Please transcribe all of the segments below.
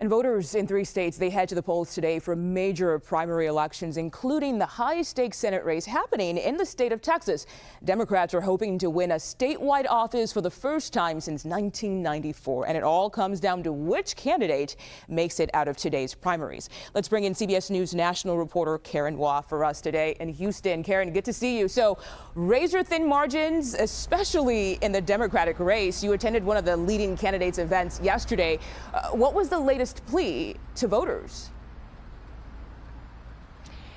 And voters in 3 states, they head to the polls today for major primary elections, including the high-stakes Senate race happening in the state of Texas. Democrats are hoping to win a statewide office for the first time since 1994. And it all comes down to which candidate makes it out of today's primaries. Let's bring in CBS News national reporter Karen Hua for us today in Houston. Karen, good to see you. So razor-thin margins, especially in the Democratic race. You attended one of the leading candidates' events yesterday. What was the latest plea to voters?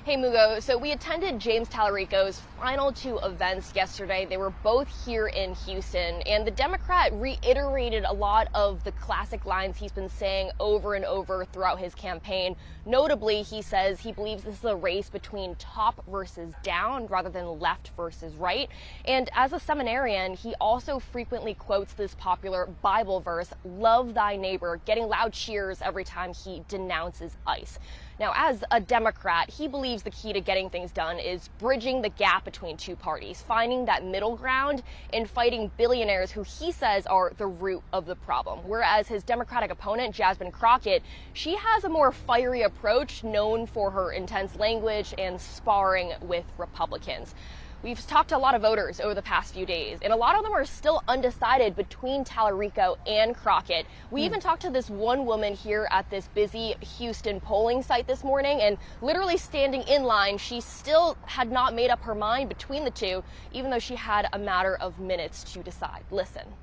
Hey Mugo, so we attended James Tallarico's final 2 events yesterday. They were both here in Houston, and the Democrat reiterated a lot of the classic lines he's been saying over and over throughout his campaign. Notably, he says he believes this is a race between top versus down rather than left versus right. And as a seminarian, he also frequently quotes this popular Bible verse, "Love thy neighbor," getting loud cheers every time he denounces ICE. Now, as a Democrat, he believes the key to getting things done is bridging the gap between 2 parties, finding that middle ground and fighting billionaires who he says are the root of the problem. Whereas his Democratic opponent, Jasmine Crockett, she has a more fiery approach, known for her intense language and sparring with Republicans. We've talked to a lot of voters over the past few days, and a lot of them are still undecided between Tallarico and Crockett. We even talked to this one woman here at this busy Houston polling site this morning, and literally standing in line, she still had not made up her mind between the 2, even though she had a matter of minutes to decide. Listen.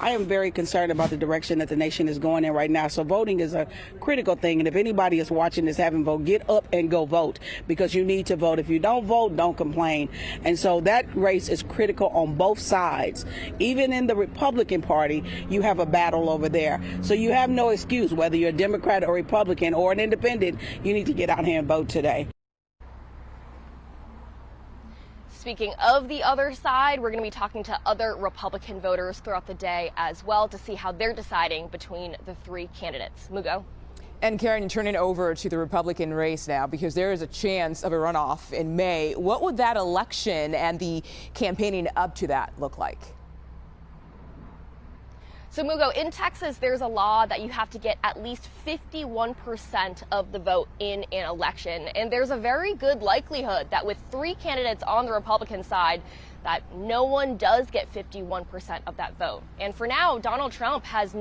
I am very concerned about the direction that the nation is going in right now. So voting is a critical thing. And if anybody is watching this, haven't voted, get up and go vote, because you need to vote. If you don't vote, don't complain. And so that race is critical on both sides. Even in the Republican Party, you have a battle over there. So you have no excuse, whether you're a Democrat or Republican or an independent, you need to get out here and vote today. Speaking of the other side, we're going to be talking to other Republican voters throughout the day as well to see how they're deciding between the 3 candidates. Mugo. And Karen, turning over to the Republican race now, because there is a chance of a runoff in May. What would that election and the campaigning up to that look like? So Mugo, in Texas, there's a law that you have to get at least 51% of the vote in an election. And there's a very good likelihood that with 3 candidates on the Republican side, that no one does get 51% of that vote. And for now, Donald Trump has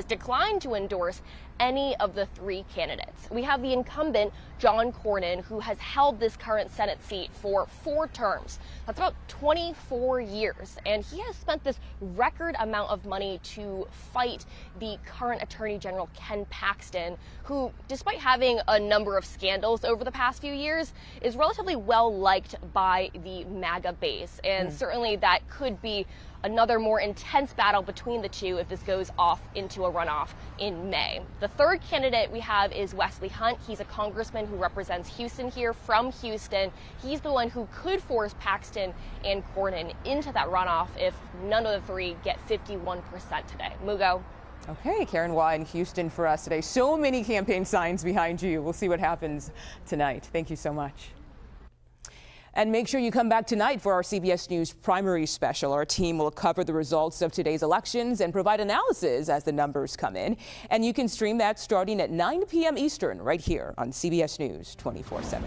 declined to endorse any of the 3 candidates. We have the incumbent, John Cornyn, who has held this current Senate seat for 4 terms. That's about 24 years. And he has spent this record amount of money to fight the current Attorney General, Ken Paxton, who, despite having a number of scandals over the past few years, is relatively well liked by the MAGA base. And certainly that could be another more intense battle between the 2 if this goes off into a runoff in May. The 3rd candidate we have is Wesley Hunt. He's a congressman who represents Houston here from Houston. He's the one who could force Paxton and Cornyn into that runoff if none of the 3 get 51% today. Mugo. Okay, Karen Hua in Houston for us today. So many campaign signs behind you. We'll see what happens tonight. Thank you so much. And make sure you come back tonight for our CBS News primary special. Our team will cover the results of today's elections and provide analysis as the numbers come in. And you can stream that starting at 9 p.m. Eastern right here on CBS News 24/7.